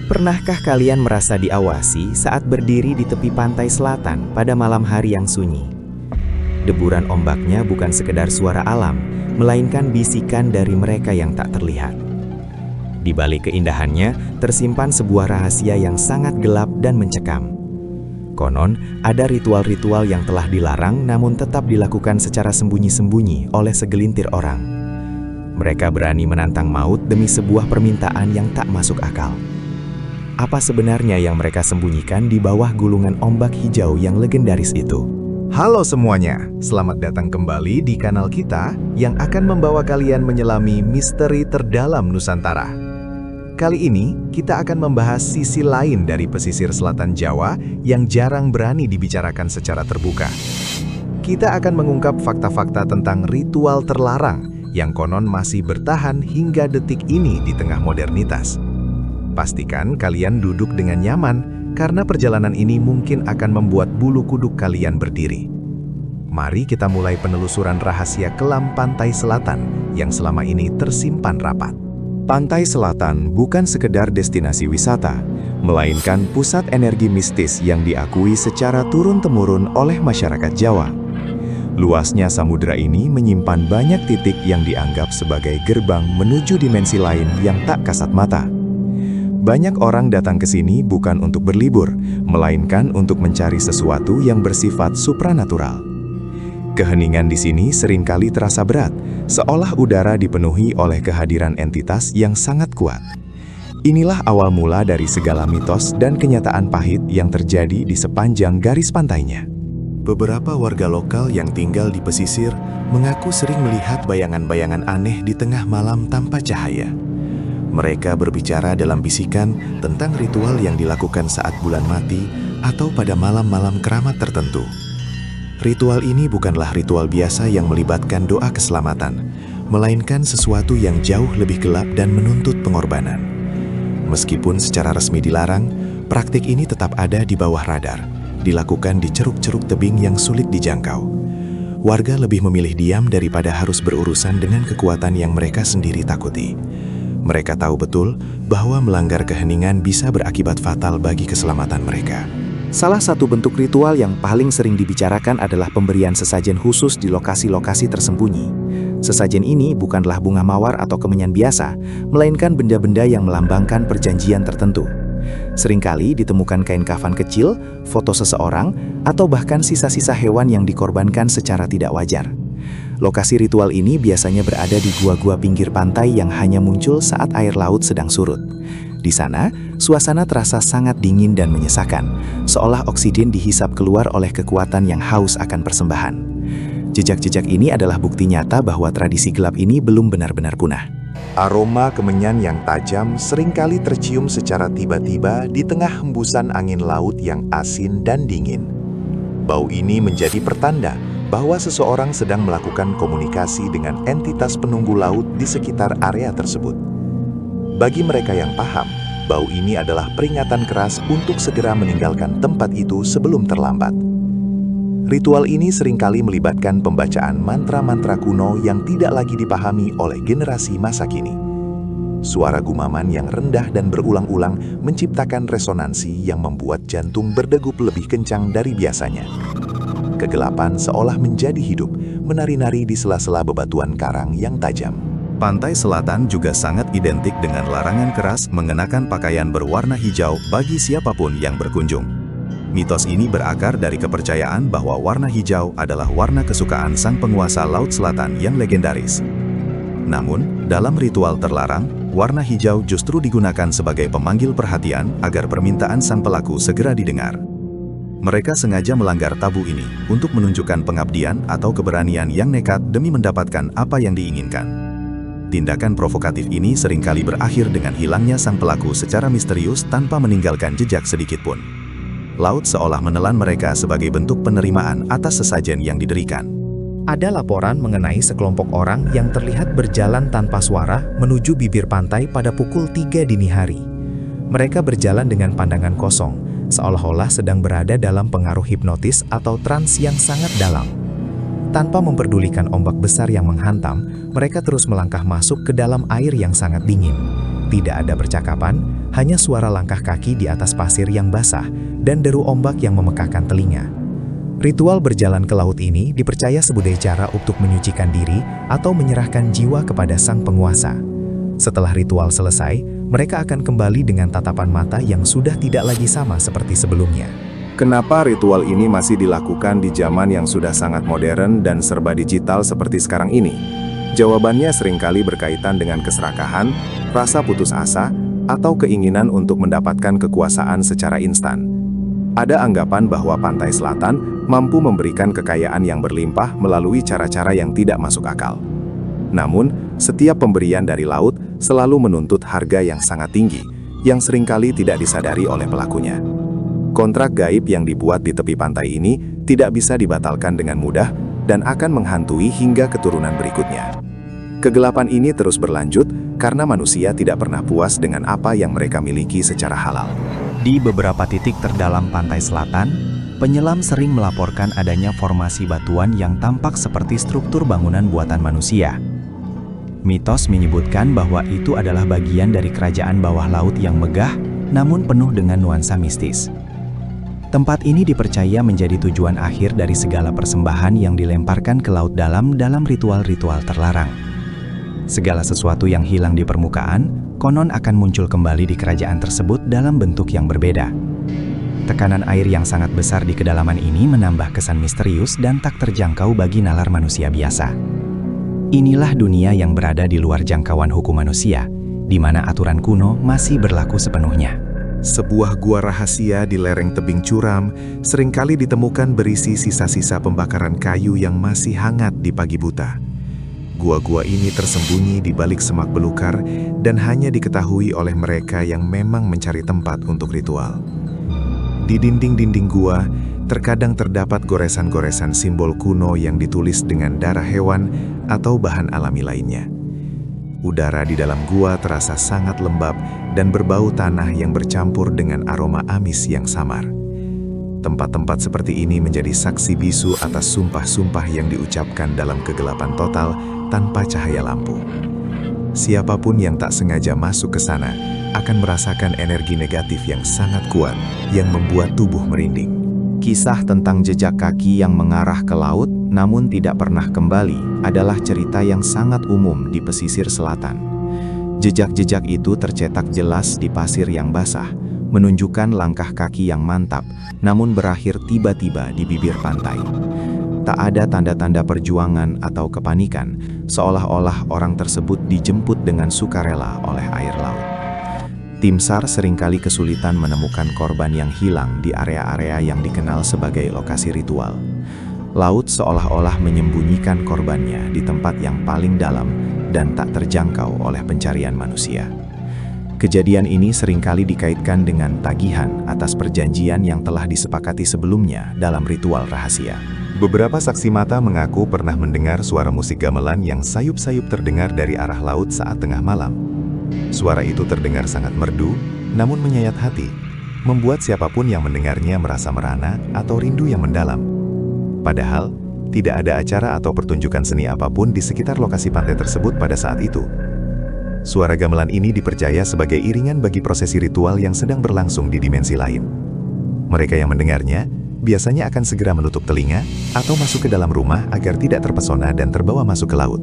Pernahkah kalian merasa diawasi saat berdiri di tepi pantai selatan pada malam hari yang sunyi? Deburan ombaknya bukan sekedar suara alam, melainkan bisikan dari mereka yang tak terlihat. Di balik keindahannya, tersimpan sebuah rahasia yang sangat gelap dan mencekam. Konon, ada ritual-ritual yang telah dilarang namun tetap dilakukan secara sembunyi-sembunyi oleh segelintir orang. Mereka berani menantang maut demi sebuah permintaan yang tak masuk akal. Apa sebenarnya yang mereka sembunyikan di bawah gulungan ombak hijau yang legendaris itu? Halo semuanya, selamat datang kembali di kanal kita yang akan membawa kalian menyelami misteri terdalam Nusantara. Kali ini, kita akan membahas sisi lain dari pesisir selatan Jawa yang jarang berani dibicarakan secara terbuka. Kita akan mengungkap fakta-fakta tentang ritual terlarang yang konon masih bertahan hingga detik ini di tengah modernitas. Pastikan kalian duduk dengan nyaman, karena perjalanan ini mungkin akan membuat bulu kuduk kalian berdiri. Mari kita mulai penelusuran rahasia kelam pantai selatan yang selama ini tersimpan rapat. Pantai selatan bukan sekedar destinasi wisata, melainkan pusat energi mistis yang diakui secara turun-temurun oleh masyarakat Jawa. Luasnya samudera ini menyimpan banyak titik yang dianggap sebagai gerbang menuju dimensi lain yang tak kasat mata. Banyak orang datang ke sini bukan untuk berlibur, melainkan untuk mencari sesuatu yang bersifat supranatural. Keheningan di sini seringkali terasa berat, seolah udara dipenuhi oleh kehadiran entitas yang sangat kuat. Inilah awal mula dari segala mitos dan kenyataan pahit yang terjadi di sepanjang garis pantainya. Beberapa warga lokal yang tinggal di pesisir mengaku sering melihat bayangan-bayangan aneh di tengah malam tanpa cahaya. Mereka berbicara dalam bisikan tentang ritual yang dilakukan saat bulan mati atau pada malam-malam keramat tertentu. Ritual ini bukanlah ritual biasa yang melibatkan doa keselamatan, melainkan sesuatu yang jauh lebih gelap dan menuntut pengorbanan. Meskipun secara resmi dilarang, praktik ini tetap ada di bawah radar, dilakukan di ceruk-ceruk tebing yang sulit dijangkau. Warga lebih memilih diam daripada harus berurusan dengan kekuatan yang mereka sendiri takuti. Mereka tahu betul bahwa melanggar keheningan bisa berakibat fatal bagi keselamatan mereka. Salah satu bentuk ritual yang paling sering dibicarakan adalah pemberian sesajen khusus di lokasi-lokasi tersembunyi. Sesajen ini bukanlah bunga mawar atau kemenyan biasa, melainkan benda-benda yang melambangkan perjanjian tertentu. Seringkali ditemukan kain kafan kecil, foto seseorang, atau bahkan sisa-sisa hewan yang dikorbankan secara tidak wajar. Lokasi ritual ini biasanya berada di gua-gua pinggir pantai yang hanya muncul saat air laut sedang surut. Di sana, suasana terasa sangat dingin dan menyesakan, seolah oksigen dihisap keluar oleh kekuatan yang haus akan persembahan. Jejak-jejak ini adalah bukti nyata bahwa tradisi gelap ini belum benar-benar punah. Aroma kemenyan yang tajam seringkali tercium secara tiba-tiba di tengah hembusan angin laut yang asin dan dingin. Bau ini menjadi pertanda bahwa seseorang sedang melakukan komunikasi dengan entitas penunggu laut di sekitar area tersebut. Bagi mereka yang paham, bau ini adalah peringatan keras untuk segera meninggalkan tempat itu sebelum terlambat. Ritual ini seringkali melibatkan pembacaan mantra-mantra kuno yang tidak lagi dipahami oleh generasi masa kini. Suara gumaman yang rendah dan berulang-ulang menciptakan resonansi yang membuat jantung berdegup lebih kencang dari biasanya. Kegelapan seolah menjadi hidup, menari-nari di sela-sela bebatuan karang yang tajam. Pantai selatan juga sangat identik dengan larangan keras mengenakan pakaian berwarna hijau bagi siapapun yang berkunjung. Mitos ini berakar dari kepercayaan bahwa warna hijau adalah warna kesukaan sang penguasa Laut Selatan yang legendaris. Namun, dalam ritual terlarang, warna hijau justru digunakan sebagai pemanggil perhatian agar permintaan sang pelaku segera didengar. Mereka sengaja melanggar tabu ini untuk menunjukkan pengabdian atau keberanian yang nekat demi mendapatkan apa yang diinginkan. Tindakan provokatif ini seringkali berakhir dengan hilangnya sang pelaku secara misterius tanpa meninggalkan jejak sedikitpun. Laut seolah menelan mereka sebagai bentuk penerimaan atas sesajen yang diberikan. Ada laporan mengenai sekelompok orang yang terlihat berjalan tanpa suara menuju bibir pantai pada pukul 3 dini hari. Mereka berjalan dengan pandangan kosong, seolah-olah sedang berada dalam pengaruh hipnotis atau trans yang sangat dalam. Tanpa memperdulikan ombak besar yang menghantam, mereka terus melangkah masuk ke dalam air yang sangat dingin. Tidak ada percakapan, hanya suara langkah kaki di atas pasir yang basah dan deru ombak yang memekakkan telinga. Ritual berjalan ke laut ini dipercaya sebagai cara untuk menyucikan diri atau menyerahkan jiwa kepada sang penguasa. Setelah ritual selesai, mereka akan kembali dengan tatapan mata yang sudah tidak lagi sama seperti sebelumnya. Kenapa ritual ini masih dilakukan di zaman yang sudah sangat modern dan serba digital seperti sekarang ini? Jawabannya seringkali berkaitan dengan keserakahan, rasa putus asa, atau keinginan untuk mendapatkan kekuasaan secara instan. Ada anggapan bahwa pantai selatan mampu memberikan kekayaan yang berlimpah melalui cara-cara yang tidak masuk akal. Namun, setiap pemberian dari laut selalu menuntut harga yang sangat tinggi, yang seringkali tidak disadari oleh pelakunya. Kontrak gaib yang dibuat di tepi pantai ini tidak bisa dibatalkan dengan mudah dan akan menghantui hingga keturunan berikutnya. Kegelapan ini terus berlanjut karena manusia tidak pernah puas dengan apa yang mereka miliki secara halal. Di beberapa titik terdalam pantai selatan, penyelam sering melaporkan adanya formasi batuan yang tampak seperti struktur bangunan buatan manusia. Mitos menyebutkan bahwa itu adalah bagian dari kerajaan bawah laut yang megah, namun penuh dengan nuansa mistis. Tempat ini dipercaya menjadi tujuan akhir dari segala persembahan yang dilemparkan ke laut dalam ritual-ritual terlarang. Segala sesuatu yang hilang di permukaan, konon akan muncul kembali di kerajaan tersebut dalam bentuk yang berbeda. Tekanan air yang sangat besar di kedalaman ini menambah kesan misterius dan tak terjangkau bagi nalar manusia biasa. Inilah dunia yang berada di luar jangkauan hukum manusia, di mana aturan kuno masih berlaku sepenuhnya. Sebuah gua rahasia di lereng tebing curam seringkali ditemukan berisi sisa-sisa pembakaran kayu yang masih hangat di pagi buta. Gua-gua ini tersembunyi di balik semak belukar dan hanya diketahui oleh mereka yang memang mencari tempat untuk ritual. Di dinding-dinding gua, terkadang terdapat goresan-goresan simbol kuno yang ditulis dengan darah hewan atau bahan alami lainnya. Udara di dalam gua terasa sangat lembab dan berbau tanah yang bercampur dengan aroma amis yang samar. Tempat-tempat seperti ini menjadi saksi bisu atas sumpah-sumpah yang diucapkan dalam kegelapan total tanpa cahaya lampu. Siapapun yang tak sengaja masuk ke sana akan merasakan energi negatif yang sangat kuat yang membuat tubuh merinding. Kisah tentang jejak kaki yang mengarah ke laut namun tidak pernah kembali adalah cerita yang sangat umum di pesisir selatan. Jejak-jejak itu tercetak jelas di pasir yang basah, menunjukkan langkah kaki yang mantap, namun berakhir tiba-tiba di bibir pantai. Tak ada tanda-tanda perjuangan atau kepanikan, seolah-olah orang tersebut dijemput dengan sukarela oleh air laut. Tim SAR seringkali kesulitan menemukan korban yang hilang di area-area yang dikenal sebagai lokasi ritual. Laut seolah-olah menyembunyikan korbannya di tempat yang paling dalam dan tak terjangkau oleh pencarian manusia. Kejadian ini seringkali dikaitkan dengan tagihan atas perjanjian yang telah disepakati sebelumnya dalam ritual rahasia. Beberapa saksi mata mengaku pernah mendengar suara musik gamelan yang sayup-sayup terdengar dari arah laut saat tengah malam. Suara itu terdengar sangat merdu, namun menyayat hati, membuat siapapun yang mendengarnya merasa merana atau rindu yang mendalam. Padahal, tidak ada acara atau pertunjukan seni apapun di sekitar lokasi pantai tersebut pada saat itu. Suara gamelan ini dipercaya sebagai iringan bagi prosesi ritual yang sedang berlangsung di dimensi lain. Mereka yang mendengarnya biasanya akan segera menutup telinga atau masuk ke dalam rumah agar tidak terpesona dan terbawa masuk ke laut.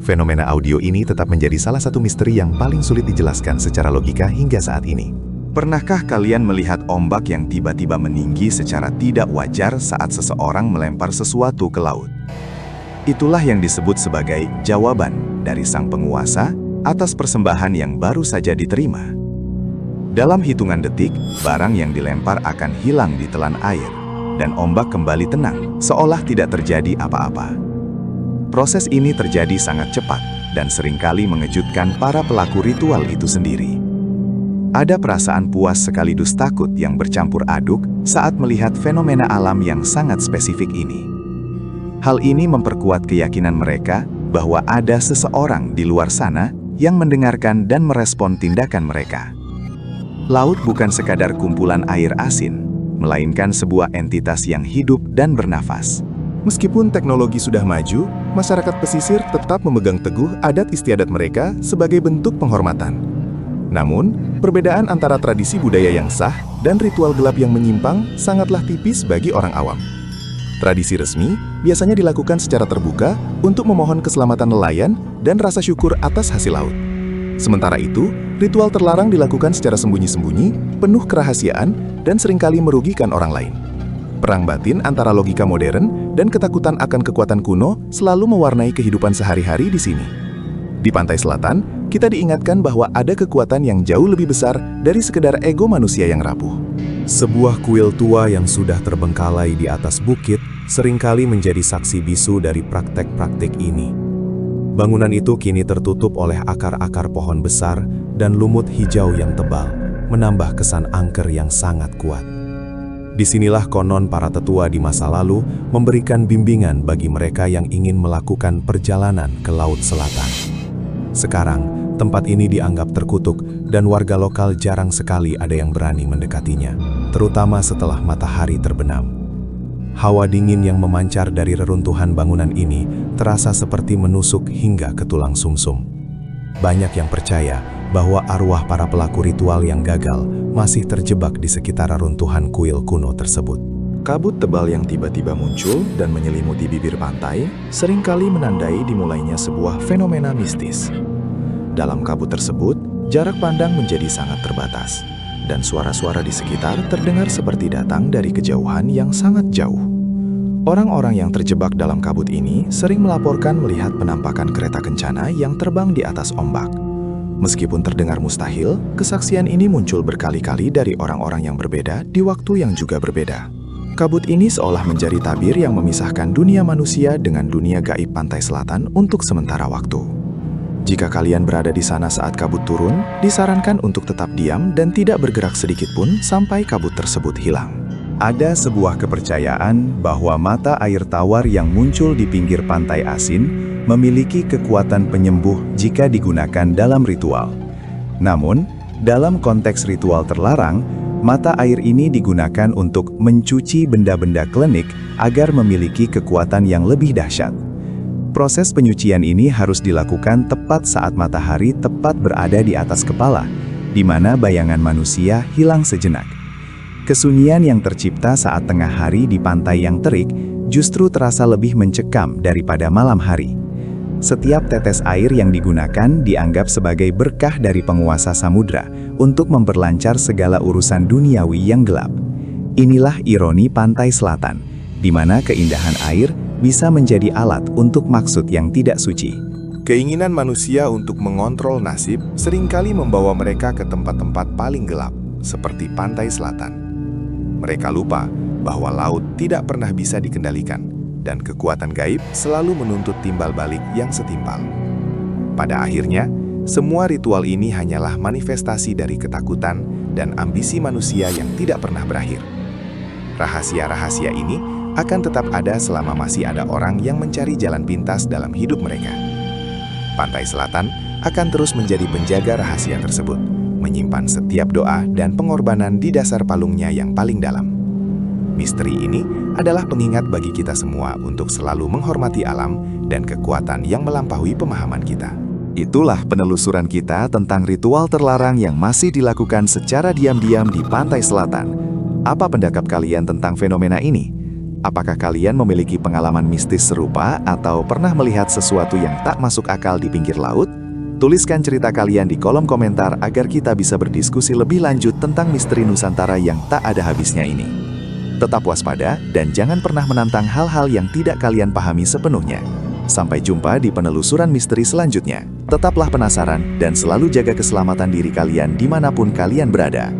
Fenomena audio ini tetap menjadi salah satu misteri yang paling sulit dijelaskan secara logika hingga saat ini. Pernahkah kalian melihat ombak yang tiba-tiba meninggi secara tidak wajar saat seseorang melempar sesuatu ke laut? Itulah yang disebut sebagai jawaban dari sang penguasa atas persembahan yang baru saja diterima. Dalam hitungan detik, barang yang dilempar akan hilang di telan air, dan ombak kembali tenang, seolah tidak terjadi apa-apa. Proses ini terjadi sangat cepat, dan seringkali mengejutkan para pelaku ritual itu sendiri. Ada perasaan puas sekaligus takut yang bercampur aduk saat melihat fenomena alam yang sangat spesifik ini. Hal ini memperkuat keyakinan mereka bahwa ada seseorang di luar sana yang mendengarkan dan merespon tindakan mereka. Laut bukan sekadar kumpulan air asin, melainkan sebuah entitas yang hidup dan bernafas. Meskipun teknologi sudah maju, masyarakat pesisir tetap memegang teguh adat istiadat mereka sebagai bentuk penghormatan. Namun, perbedaan antara tradisi budaya yang sah dan ritual gelap yang menyimpang sangatlah tipis bagi orang awam. Tradisi resmi biasanya dilakukan secara terbuka untuk memohon keselamatan nelayan dan rasa syukur atas hasil laut. Sementara itu, ritual terlarang dilakukan secara sembunyi-sembunyi, penuh kerahasiaan, dan seringkali merugikan orang lain. Perang batin antara logika modern dan ketakutan akan kekuatan kuno selalu mewarnai kehidupan sehari-hari di sini. Di pantai selatan, kita diingatkan bahwa ada kekuatan yang jauh lebih besar dari sekedar ego manusia yang rapuh. Sebuah kuil tua yang sudah terbengkalai di atas bukit seringkali menjadi saksi bisu dari praktek-praktik ini. Bangunan itu kini tertutup oleh akar-akar pohon besar dan lumut hijau yang tebal, menambah kesan angker yang sangat kuat. Disinilah konon para tetua di masa lalu memberikan bimbingan bagi mereka yang ingin melakukan perjalanan ke Laut Selatan. Sekarang, tempat ini dianggap terkutuk dan warga lokal jarang sekali ada yang berani mendekatinya, terutama setelah matahari terbenam. Hawa dingin yang memancar dari reruntuhan bangunan ini terasa seperti menusuk hingga ke tulang sumsum. Banyak yang percaya bahwa arwah para pelaku ritual yang gagal masih terjebak di sekitar reruntuhan kuil kuno tersebut. Kabut tebal yang tiba-tiba muncul dan menyelimuti bibir pantai seringkali menandai dimulainya sebuah fenomena mistis. Dalam kabut tersebut, jarak pandang menjadi sangat terbatas, dan suara-suara di sekitar terdengar seperti datang dari kejauhan yang sangat jauh. Orang-orang yang terjebak dalam kabut ini sering melaporkan melihat penampakan kereta kencana yang terbang di atas ombak. Meskipun terdengar mustahil, kesaksian ini muncul berkali-kali dari orang-orang yang berbeda di waktu yang juga berbeda. Kabut ini seolah menjadi tabir yang memisahkan dunia manusia dengan dunia gaib pantai selatan untuk sementara waktu. Jika kalian berada di sana saat kabut turun, disarankan untuk tetap diam dan tidak bergerak sedikit pun sampai kabut tersebut hilang. Ada sebuah kepercayaan bahwa mata air tawar yang muncul di pinggir pantai asin memiliki kekuatan penyembuh jika digunakan dalam ritual. Namun, dalam konteks ritual terlarang, mata air ini digunakan untuk mencuci benda-benda klinik agar memiliki kekuatan yang lebih dahsyat. Proses penyucian ini harus dilakukan tepat saat matahari tepat berada di atas kepala, di mana bayangan manusia hilang sejenak. Kesunyian yang tercipta saat tengah hari di pantai yang terik justru terasa lebih mencekam daripada malam hari. Setiap tetes air yang digunakan dianggap sebagai berkah dari penguasa samudra untuk memperlancar segala urusan duniawi yang gelap. Inilah ironi pantai selatan, di mana keindahan air bisa menjadi alat untuk maksud yang tidak suci. Keinginan manusia untuk mengontrol nasib seringkali membawa mereka ke tempat-tempat paling gelap, seperti pantai selatan. Mereka lupa bahwa laut tidak pernah bisa dikendalikan, dan kekuatan gaib selalu menuntut timbal balik yang setimpal. Pada akhirnya, semua ritual ini hanyalah manifestasi dari ketakutan dan ambisi manusia yang tidak pernah berakhir. Rahasia-rahasia ini akan tetap ada selama masih ada orang yang mencari jalan pintas dalam hidup mereka. Pantai Selatan akan terus menjadi penjaga rahasia tersebut, menyimpan setiap doa dan pengorbanan di dasar palungnya yang paling dalam. Misteri ini adalah pengingat bagi kita semua untuk selalu menghormati alam dan kekuatan yang melampaui pemahaman kita. Itulah penelusuran kita tentang ritual terlarang yang masih dilakukan secara diam-diam di pantai selatan. Apa pendapat kalian tentang fenomena ini? Apakah kalian memiliki pengalaman mistis serupa atau pernah melihat sesuatu yang tak masuk akal di pinggir laut? Tuliskan cerita kalian di kolom komentar agar kita bisa berdiskusi lebih lanjut tentang misteri Nusantara yang tak ada habisnya ini. Tetap waspada dan jangan pernah menantang hal-hal yang tidak kalian pahami sepenuhnya. Sampai jumpa di penelusuran misteri selanjutnya. Tetaplah penasaran dan selalu jaga keselamatan diri kalian dimanapun kalian berada.